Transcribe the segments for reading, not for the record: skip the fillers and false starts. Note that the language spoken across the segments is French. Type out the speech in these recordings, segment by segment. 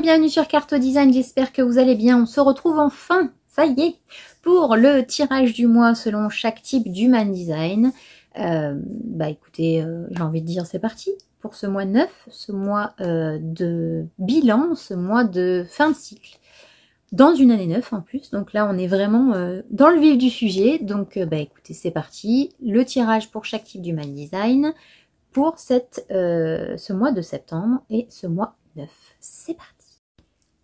bienvenue sur Carto Design, j'espère que vous allez bien. On se retrouve enfin, ça y est, pour le tirage du mois selon chaque type d'Human Design. Écoutez, j'ai envie de dire c'est parti pour ce mois 9, ce mois de bilan, ce mois de fin de cycle. Dans une année 9 en plus, donc là on est vraiment dans le vif du sujet. Donc écoutez, c'est parti, le tirage pour chaque type d'Human Design pour ce mois de septembre et ce mois 9. C'est parti.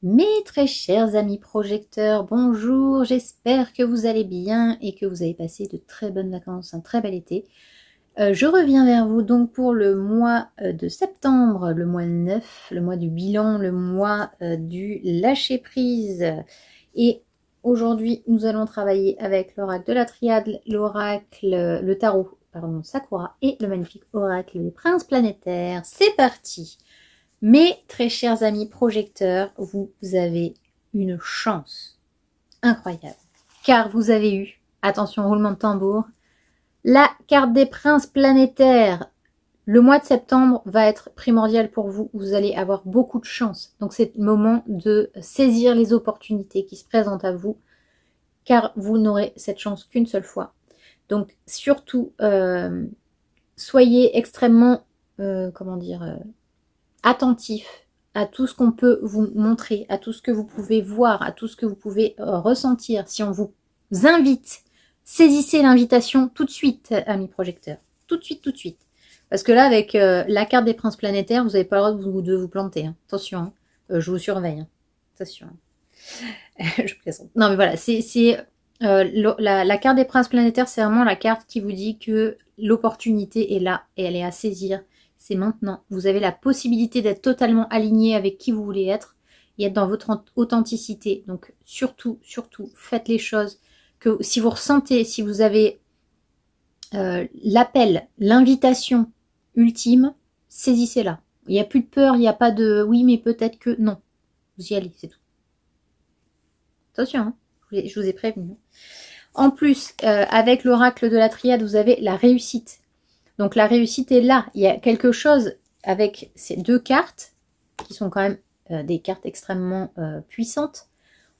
Mes très chers amis projecteurs, bonjour, j'espère que vous allez bien et que vous avez passé de très bonnes vacances, un très bel été. Je reviens vers vous donc pour le mois de septembre, le mois 9, le mois du bilan, le mois du lâcher prise. Et aujourd'hui, nous allons travailler avec l'oracle de la triade, le tarot, Sakura et le magnifique oracle des princes planétaires. C'est parti! Mes très chers amis projecteurs, vous avez une chance incroyable, car vous avez eu, attention roulement de tambour, la carte des princes planétaires. Le mois de septembre va être primordial pour vous, vous allez avoir beaucoup de chance. Donc c'est le moment de saisir les opportunités qui se présentent à vous, car vous n'aurez cette chance qu'une seule fois. Donc surtout, soyez extrêmement, attentif à tout ce qu'on peut vous montrer, à tout ce que vous pouvez voir, à tout ce que vous pouvez ressentir. Si on vous invite, saisissez l'invitation tout de suite, amis projecteurs. Tout de suite, tout de suite. Parce que là, avec la carte des princes planétaires, vous n'avez pas le droit de vous planter. Hein. Attention, hein. Je vous surveille. Hein. Attention. Hein. Je plaisante. Non, mais voilà, la carte des princes planétaires, c'est vraiment la carte qui vous dit que l'opportunité est là et elle est à saisir. C'est maintenant. Vous avez la possibilité d'être totalement aligné avec qui vous voulez être et être dans votre authenticité. Donc surtout, surtout, faites les choses que si vous ressentez, si vous avez l'appel, l'invitation ultime, saisissez-la. Il n'y a plus de peur, il n'y a pas de oui mais peut-être que non. Vous y allez, c'est tout. Attention, hein, je vous ai prévenu. En plus, avec l'oracle de la triade, vous avez la réussite. Donc la réussite est là. Il y a quelque chose avec ces deux cartes, qui sont quand même des cartes extrêmement puissantes.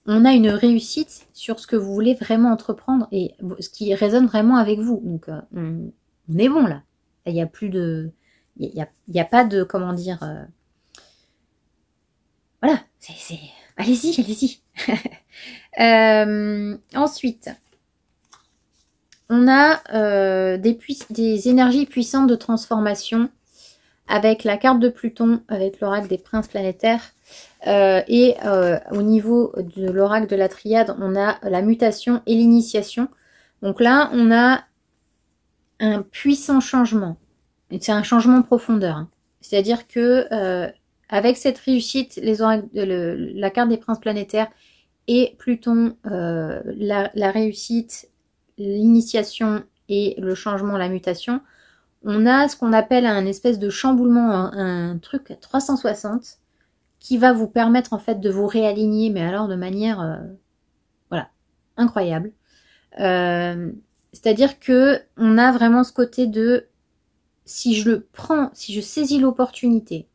On a une réussite sur ce que vous voulez vraiment entreprendre et ce qui résonne vraiment avec vous. Donc on est bon là. Il n'y a plus de... Il n'y a pas de... Comment dire... Voilà. Allez-y, allez-y. Ensuite... On a des énergies puissantes de transformation avec la carte de Pluton, avec l'oracle des princes planétaires. Au niveau de l'oracle de la triade, on a la mutation et l'initiation. Donc là, on a un puissant changement. C'est un changement en profondeur. Hein. C'est-à-dire que avec cette réussite, la carte des princes planétaires et Pluton, la réussite, l'initiation et le changement, la mutation, on a ce qu'on appelle un espèce de chamboulement, un truc à 360 qui va vous permettre en fait de vous réaligner, mais alors de manière voilà, incroyable. C'est-à-dire que on a vraiment ce côté de si je le prends, si je saisis l'opportunité,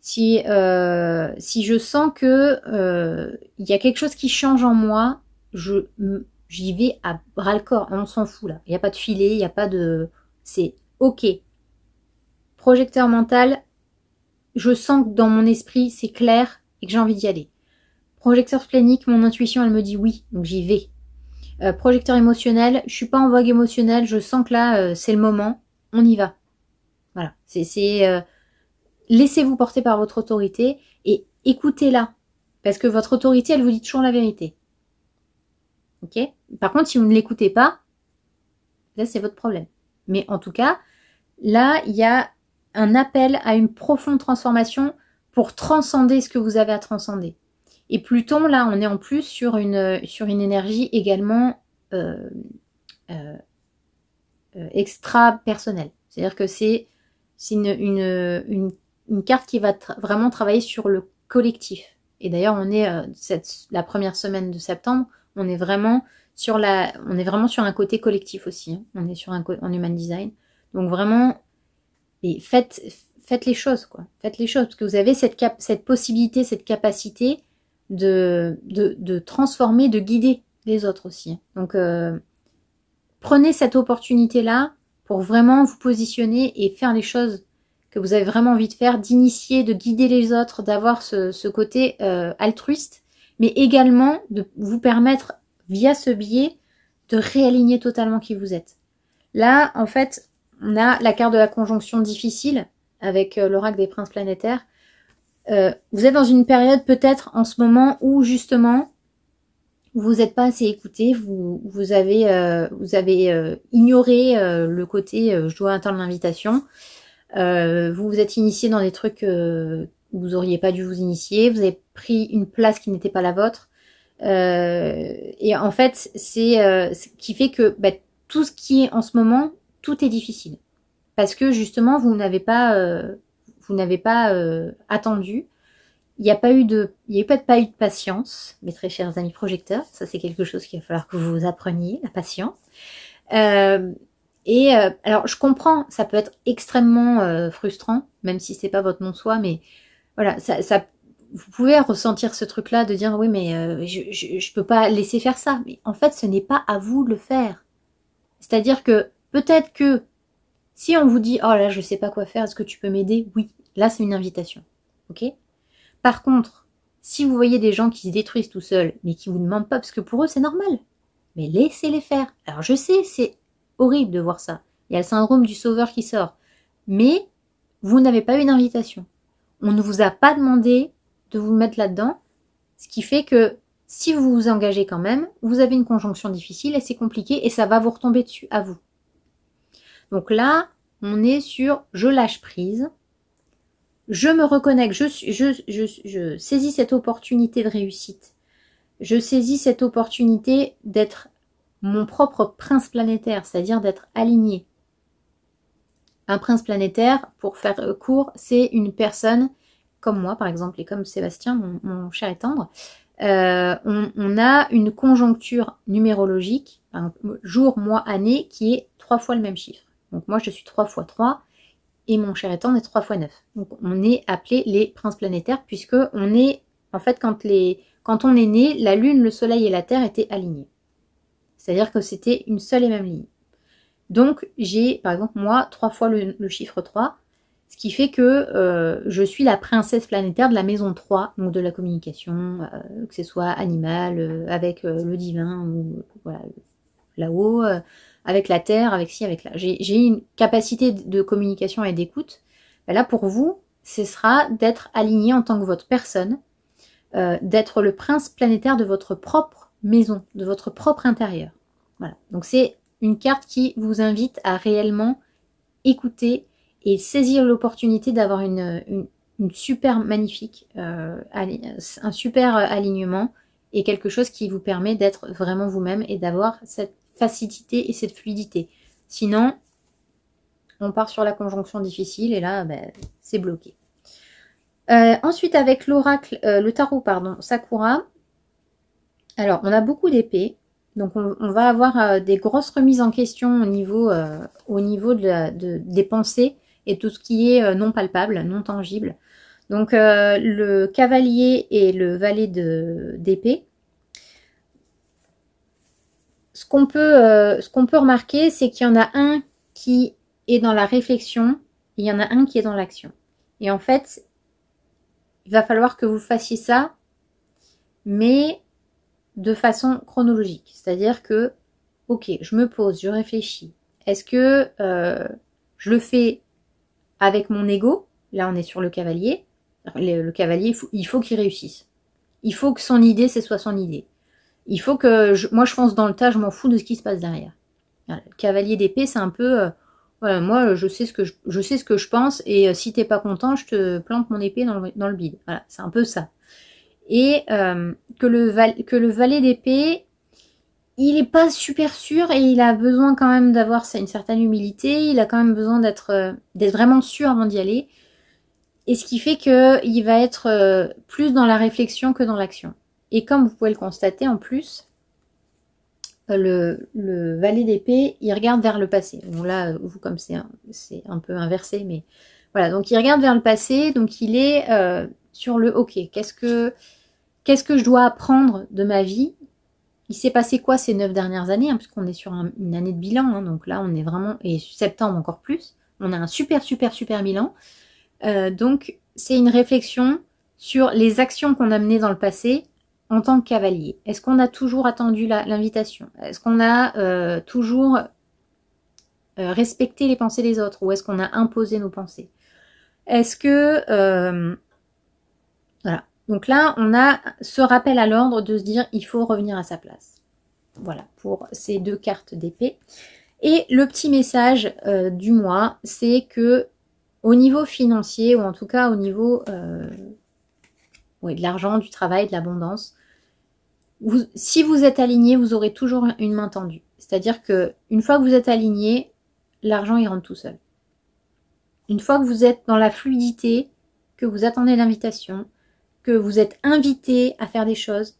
si je sens que il y a quelque chose qui change en moi, j'y vais à bras-le-corps, on s'en fout là. Il n'y a pas de filet, il n'y a pas de... C'est ok. Projecteur mental, je sens que dans mon esprit, c'est clair et que j'ai envie d'y aller. Projecteur splénique, mon intuition, elle me dit oui, donc j'y vais. Projecteur émotionnel, je suis pas en vogue émotionnelle, je sens que là, c'est le moment, on y va. Voilà. Laissez-vous porter par votre autorité et écoutez-la. Parce que votre autorité, elle vous dit toujours la vérité. Ok. Par contre, si vous ne l'écoutez pas, là, c'est votre problème. Mais en tout cas, là, il y a un appel à une profonde transformation pour transcender ce que vous avez à transcender. Et Pluton, là, on est en plus sur une énergie également extra-personnelle. C'est-à-dire que c'est une carte qui va vraiment travailler sur le collectif. Et d'ailleurs, on est la première semaine de septembre, on est vraiment sur un côté collectif aussi. Hein. On est en Human Design. Donc vraiment, faites faites les choses, quoi. Faites les choses, parce que vous avez cette possibilité, cette capacité de transformer, de guider les autres aussi. Donc, prenez cette opportunité-là pour vraiment vous positionner et faire les choses que vous avez vraiment envie de faire, d'initier, de guider les autres, d'avoir ce côté altruiste, mais également de vous permettre, via ce biais, de réaligner totalement qui vous êtes. Là, en fait, on a la carte de la conjonction difficile avec l'oracle des princes planétaires. Vous êtes dans une période peut-être en ce moment où justement vous n'êtes pas assez écouté, vous avez ignoré le côté je dois attendre l'invitation. Vous vous êtes initié dans des trucs où vous n'auriez pas dû vous initier, vous avez pris une place qui n'était pas la vôtre. Et en fait, c'est ce qui fait que tout ce qui est en ce moment, tout est difficile. Parce que justement, vous n'avez pas attendu. Il n'y a pas eu de patience, mes très chers amis projecteurs. Ça, c'est quelque chose qu'il va falloir que vous appreniez, la patience. Alors, je comprends, ça peut être extrêmement frustrant, même si c'est pas votre non-soi, mais voilà, vous pouvez ressentir ce truc-là de dire, oui, mais je peux pas laisser faire ça. Mais en fait, ce n'est pas à vous de le faire. C'est-à-dire que peut-être que si on vous dit, oh là, je sais pas quoi faire, est-ce que tu peux m'aider? Oui, là, c'est une invitation. Ok? Par contre, si vous voyez des gens qui se détruisent tout seuls, mais qui vous demandent pas, parce que pour eux, c'est normal, mais laissez-les faire. Alors, je sais, c'est horrible de voir ça. Il y a le syndrome du sauveur qui sort. Mais vous n'avez pas eu d'invitation. On ne vous a pas demandé de vous mettre là-dedans, ce qui fait que si vous vous engagez quand même, vous avez une conjonction difficile et c'est compliqué et ça va vous retomber dessus, à vous. Donc là, on est sur je lâche prise, je me reconnecte, je saisis cette opportunité de réussite, je saisis cette opportunité d'être mon propre prince planétaire, c'est-à-dire d'être aligné. Un prince planétaire, pour faire court, c'est une personne comme moi par exemple et comme Sébastien, mon cher et tendre. On a une conjoncture numérologique, jour, mois, année, qui est 3 fois le même chiffre. Donc moi je suis 3 fois 3 et mon cher et tendre est 3 fois 9. Donc on est appelé les princes planétaires puisque on est, en fait quand on est né, la lune, le soleil et la terre étaient alignés. C'est-à-dire que c'était une seule et même ligne. Donc j'ai, par exemple, moi, 3 fois le chiffre 3, ce qui fait que je suis la princesse planétaire de la maison 3, donc de la communication, que ce soit animal, avec le divin, ou voilà, là-haut, avec la terre, avec ci, avec là. J'ai une capacité de communication et d'écoute. Là, pour vous, ce sera d'être aligné en tant que votre personne, d'être le prince planétaire de votre propre maison, de votre propre intérieur. Voilà. Donc c'est une carte qui vous invite à réellement écouter et saisir l'opportunité d'avoir une super magnifique, un super alignement et quelque chose qui vous permet d'être vraiment vous-même et d'avoir cette facilité et cette fluidité. Sinon, on part sur la conjonction difficile et là, c'est bloqué. Ensuite, avec l'oracle, le tarot, pardon, Sakura. Alors, on a beaucoup d'épées. Donc, on va avoir des grosses remises en question au niveau des pensées et tout ce qui est non palpable, non tangible. Donc, le cavalier et le valet d'épée. Ce qu'on peut remarquer, c'est qu'il y en a un qui est dans la réflexion et il y en a un qui est dans l'action. Et en fait, il va falloir que vous fassiez ça, mais de façon chronologique. C'est-à-dire que, ok, je me pose, je réfléchis. Est-ce que je le fais avec mon ego? Là, on est sur le cavalier. Le cavalier, il faut qu'il réussisse. Il faut que son idée, ce soit son idée. Il faut que moi, je fonce dans le tas, je m'en fous de ce qui se passe derrière. Voilà, le cavalier d'épée, c'est un peu... voilà, moi, je sais ce que je pense, et si t'es pas content, je te plante mon épée dans le bide. Voilà, c'est un peu ça. Et que le valet d'épée, il n'est pas super sûr, et il a besoin quand même d'avoir une certaine humilité, il a quand même besoin d'être vraiment sûr avant d'y aller. Et ce qui fait qu'il va être plus dans la réflexion que dans l'action. Et comme vous pouvez le constater en plus, le valet d'épée, il regarde vers le passé. Bon là, vous comme c'est un peu inversé, mais Voilà, donc il regarde vers le passé, donc il est sur le OK. Qu'est-ce que je dois apprendre de ma vie? Il s'est passé quoi ces 9 dernières années, hein, puisqu'on est sur une année de bilan, hein, donc là on est vraiment, et septembre encore plus, on a un super bilan. Donc c'est une réflexion sur les actions qu'on a menées dans le passé en tant que cavalier. Est-ce qu'on a toujours attendu l'invitation? Est-ce qu'on a toujours respecté les pensées des autres? Ou est-ce qu'on a imposé nos pensées? Est-ce que... voilà. Donc là, on a ce rappel à l'ordre de se dire il faut revenir à sa place. Voilà, pour ces 2 cartes d'épée. Et le petit message du mois, c'est que au niveau financier, ou en tout cas au niveau de l'argent, du travail, de l'abondance, si vous êtes aligné, vous aurez toujours une main tendue. C'est-à-dire que une fois que vous êtes aligné, l'argent il rentre tout seul. Une fois que vous êtes dans la fluidité, que vous attendez l'invitation, que vous êtes invité à faire des choses,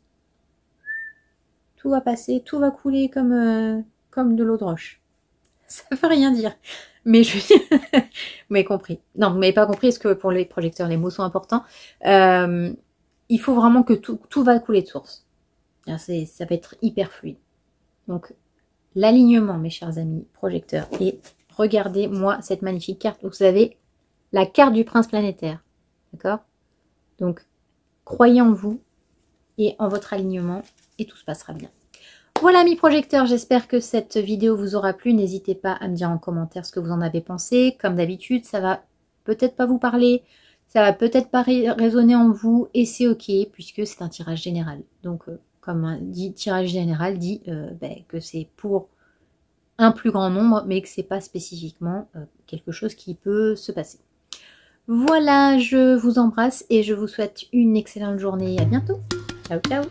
tout va passer, tout va couler comme de l'eau de roche. Ça veut rien dire. Mais vous m'avez compris. Non, vous m'avez pas compris, parce que pour les projecteurs, les mots sont importants. Il faut vraiment que tout va couler de source. Ça va être hyper fluide. Donc, l'alignement, mes chers amis projecteurs. Et regardez, moi, cette magnifique carte. Vous avez la carte du prince planétaire. D'accord? Donc, croyez en vous et en votre alignement et tout se passera bien. Voilà mes projecteurs, j'espère que cette vidéo vous aura plu. N'hésitez pas à me dire en commentaire ce que vous en avez pensé. Comme d'habitude, ça va peut-être pas vous parler, ça va peut-être pas résonner en vous et c'est ok puisque c'est un tirage général. Donc, comme dit tirage général, dit que c'est pour un plus grand nombre mais que c'est pas spécifiquement quelque chose qui peut se passer. Voilà, je vous embrasse et je vous souhaite une excellente journée. À bientôt. Ciao, ciao.